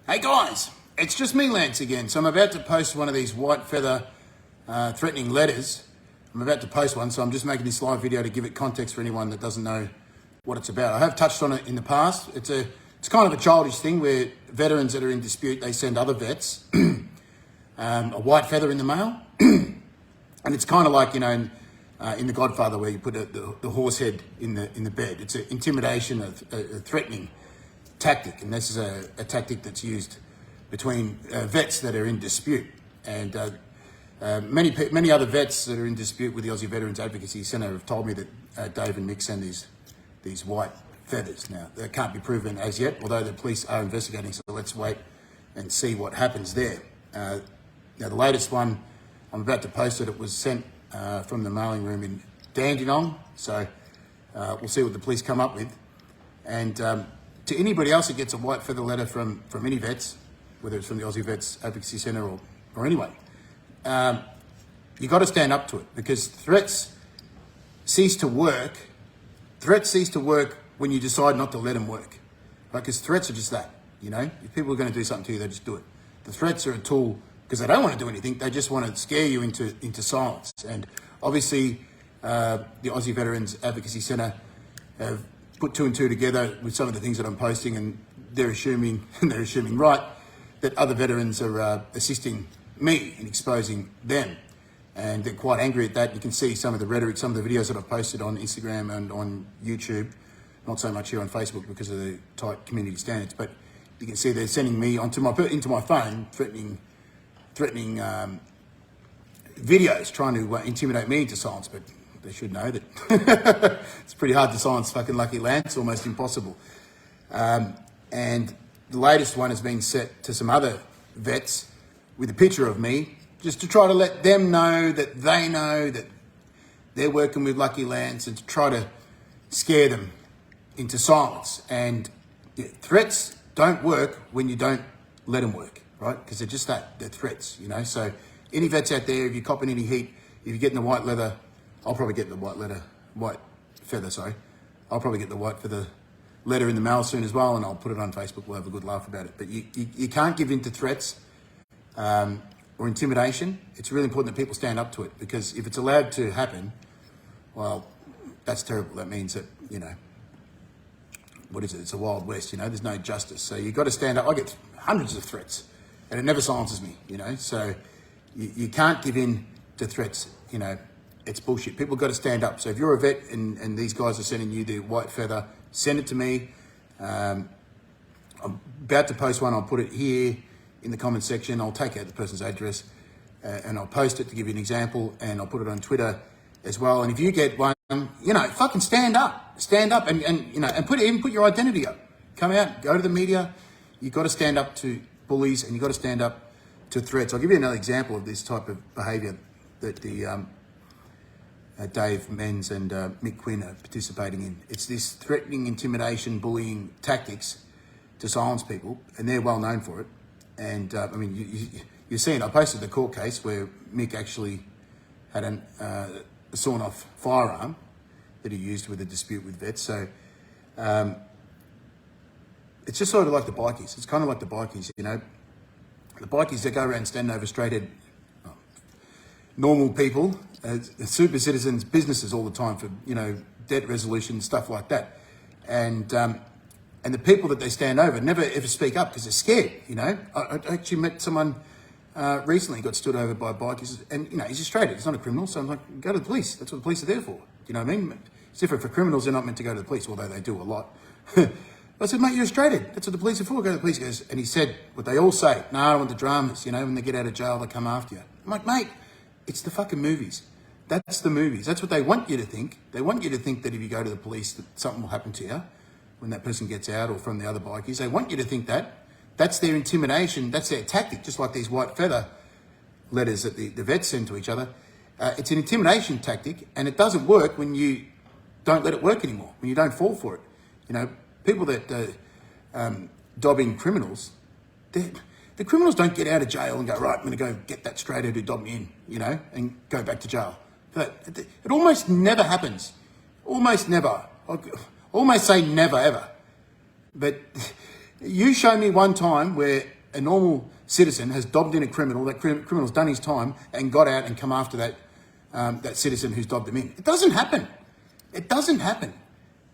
Hey guys, it's just me, Lance, again. So I'm about to post one of these white feather threatening letters. I'm about to post one, so I'm just making this live video to give it context for anyone that doesn't know what it's about. I have touched on it in the past. It's kind of a childish thing where veterans that are in dispute, they send other vets a white feather in the mail. And it's kind of like, you know, in The Godfather, where you put the horse head in the bed. It's an intimidation, a threatening tactic, and this is a tactic that's used between vets that are in dispute. And many other vets that are in dispute with the Aussie Veterans Advocacy Centre have told me that Dave and Mick send these white feathers. Now, that can't be proven as yet, although the police are investigating, so let's wait and see what happens there. Now, the latest one, I'm about to post it was sent from the mailing room in Dandenong, so we'll see what the police come up with. And to anybody else that gets a white feather letter from any vets, whether it's from the Aussie Vets Advocacy Centre or anyone, you got to stand up to it, because threats cease to work. Threats cease to work when you decide not to let them work, right? Because threats are just that, you know. If people are going to do something to you, they just do it. The threats are a tool because they don't want to do anything. They just want to scare you into silence. And obviously, the Aussie Veterans Advocacy Centre have put two and two together with some of the things that I'm posting, and they're assuming right, that other veterans are assisting me in exposing them. And they're quite angry at that. You can see some of the rhetoric, some of the videos that I've posted on Instagram and on YouTube, not so much here on Facebook because of the tight community standards, but you can see they're sending me into my phone, threatening videos, trying to intimidate me into silence. But they should know that it's pretty hard to silence fucking Lucky Lance, almost impossible. And the latest one has been set to some other vets with a picture of me, just to try to let them know that they're working with Lucky Lance, and to try to scare them into silence. And threats don't work when you don't let them work, right? Because they're just that, they're threats, you know. So any vets out there, if you're copping any heat, if you're getting the white leather, I'll probably get the white feather, sorry. I'll probably get the white feather letter in the mail soon as well, and I'll put it on Facebook. We'll have a good laugh about it. But you can't give in to threats or intimidation. It's really important that people stand up to it, because if it's allowed to happen, well, that's terrible. That means that, you know, what is it? It's a Wild West, you know, there's no justice. So you've got to stand up. I get hundreds of threats, and it never silences me, you know. So you can't give in to threats, you know. It's bullshit. People got to stand up. So if you're a vet and these guys are sending you the white feather, send it to me. I'm about to post one. I'll put it here in the comment section. I'll take out the person's address and I'll post it to give you an example, and I'll put it on Twitter as well. And if you get one, you know, fucking stand up and you know, and put your identity up. Come out, go to the media. You've got to stand up to bullies, and you've got to stand up to threats. I'll give you another example of this type of behaviour that the Dave Menz and Mick Quinn are participating in. It's this threatening, intimidation, bullying tactics to silence people, and they're well known for it. And I mean, you're seeing, I posted the court case where Mick actually had a sawn-off firearm that he used with a dispute with vets. So it's just sort of like the bikies. It's kind of like the bikies, you know. The bikies, they go around standing over straight-head normal people, super citizens, businesses all the time for, you know, debt resolution, stuff like that. And the people that they stand over never ever speak up because they're scared, you know. I actually met someone recently, got stood over by a bike, and, you know, he's Australian, he's not a criminal, so I'm like, go to the police. That's what the police are there for. You know what I mean? It's different for criminals, they're not meant to go to the police, although they do a lot. I said, mate, you're Australian. That's what the police are for. Go to the police. He goes, and he said what they all say. No, I don't want the dramas. You know, when they get out of jail, they come after you. I'm like, mate, it's the fucking movies. That's the movies. That's what they want you to think. They want you to think that if you go to the police, that something will happen to you when that person gets out, or from the other bikies. They want you to think that. That's their intimidation. That's their tactic, just like these white feather letters that the vets send to each other. It's an intimidation tactic, and it doesn't work when you don't let it work anymore, when you don't fall for it. You know, people that dob in criminals, the criminals don't get out of jail and go, right, I'm going to go get that straighthead who dobbed me in, you know, and go back to jail. It almost never happens. Almost never. I almost say never, ever. But you show me one time where a normal citizen has dobbed in a criminal, that criminal's done his time and got out and come after that citizen who's dobbed him in. It doesn't happen. It doesn't happen.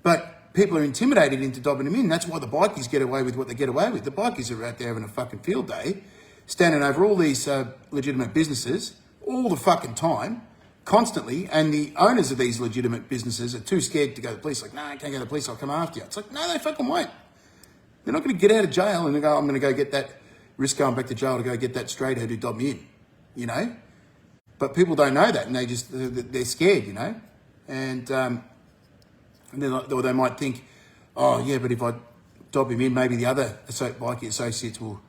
But people are intimidated into dobbing them in. That's why the bikies get away with what they get away with. The bikies are out there having a fucking field day, standing over all these legitimate businesses all the fucking time, constantly, and the owners of these legitimate businesses are too scared to go to the police. Like, no, I can't go to the police, I'll come after you. It's like, no, they fucking won't. They're not going to get out of jail and go, I'm going to go get that, risk going back to jail to go get that straight head who dobbed me in, you know? But people don't know that, and they're scared, you know? And or they might think, oh, yeah, but if I dob him in, maybe the other bikie associates will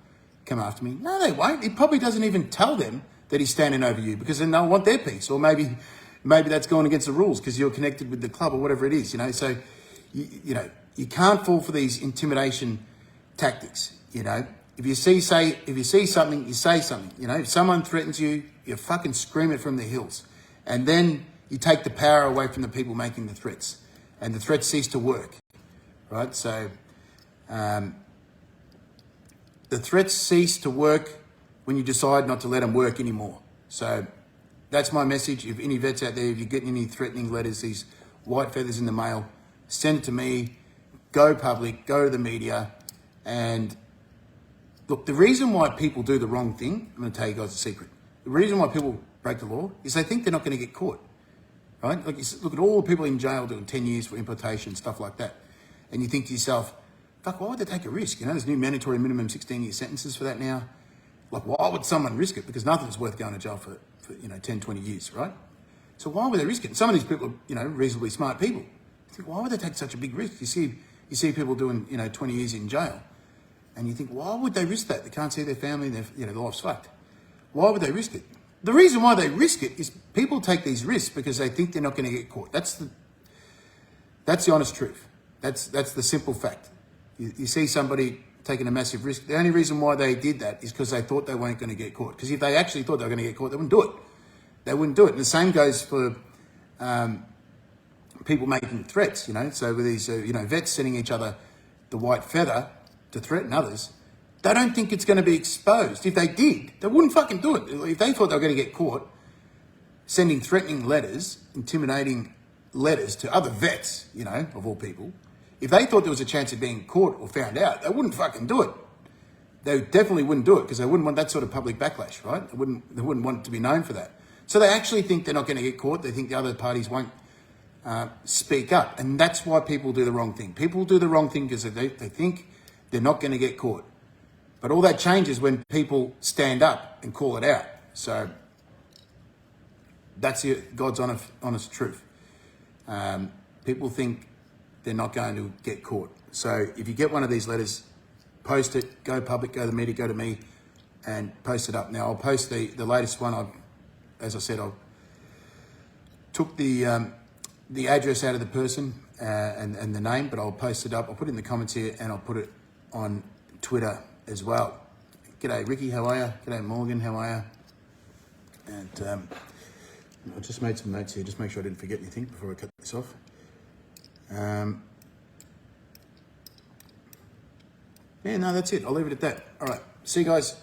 come after me. No, they won't. He probably doesn't even tell them that he's standing over you, because then they'll want their piece. Or maybe that's going against the rules because you're connected with the club or whatever it is, you know? So, you know, you can't fall for these intimidation tactics, you know? If you see something, you say something, you know? If someone threatens you, you fucking scream it from the hills. And then you take the power away from the people making the threats. And the threats cease to work, right? So the threats cease to work when you decide not to let them work anymore. So that's my message. If any vets out there, if you're getting any threatening letters, these white feathers in the mail, send it to me, go public, go to the media. And look, the reason why people do the wrong thing, I'm going to tell you guys a secret. The reason why people break the law is they think they're not going to get caught, right? Like, you look at all the people in jail doing 10 years for importation, stuff like that. And you think to yourself, fuck, why would they take a risk? You know, there's new mandatory minimum 16-year sentences for that now. Like, why would someone risk it? Because nothing's worth going to jail for 10, 20 years, right? So why would they risk it? And some of these people are, you know, reasonably smart people. You think, why would they take such a big risk? You see people doing, 20 years in jail, and you think, why would they risk that? They can't see their family, their life's fucked. Why would they risk it? The reason why they risk it is people take these risks because they think they're not going to get caught. That's the honest truth. That's the simple fact. You see somebody taking a massive risk. The only reason why they did that is because they thought they weren't going to get caught. Because if they actually thought they were going to get caught, they wouldn't do it. They wouldn't do it. And the same goes for people making threats, you know. So with these, vets sending each other the white feather to threaten others, they don't think it's going to be exposed. If they did, they wouldn't fucking do it. If they thought they were going to get caught sending threatening letters, intimidating letters to other vets, of all people, if they thought there was a chance of being caught or found out, they wouldn't fucking do it. They definitely wouldn't do it because they wouldn't want that sort of public backlash, right? They wouldn't want it to be known for that. So they actually think they're not going to get caught. They think the other parties won't speak up. And that's why people do the wrong thing. People do the wrong thing because they think they're not going to get caught. But all that changes when people stand up and call it out. So that's God's honest truth. People think they're not going to get caught. So if you get one of these letters, post it, go public, go to the media, go to me, and post it up. Now, I'll post the latest one. As I said, I took the address out of the person and the name, but I'll post it up. I'll put it in the comments here, and I'll put it on Twitter as well. G'day, Ricky, how are you? G'day, Morgan, how are you? And I just made some notes here, just make sure I didn't forget anything before I cut this off. Yeah, no, that's it. I'll leave it at that. All right. See you guys.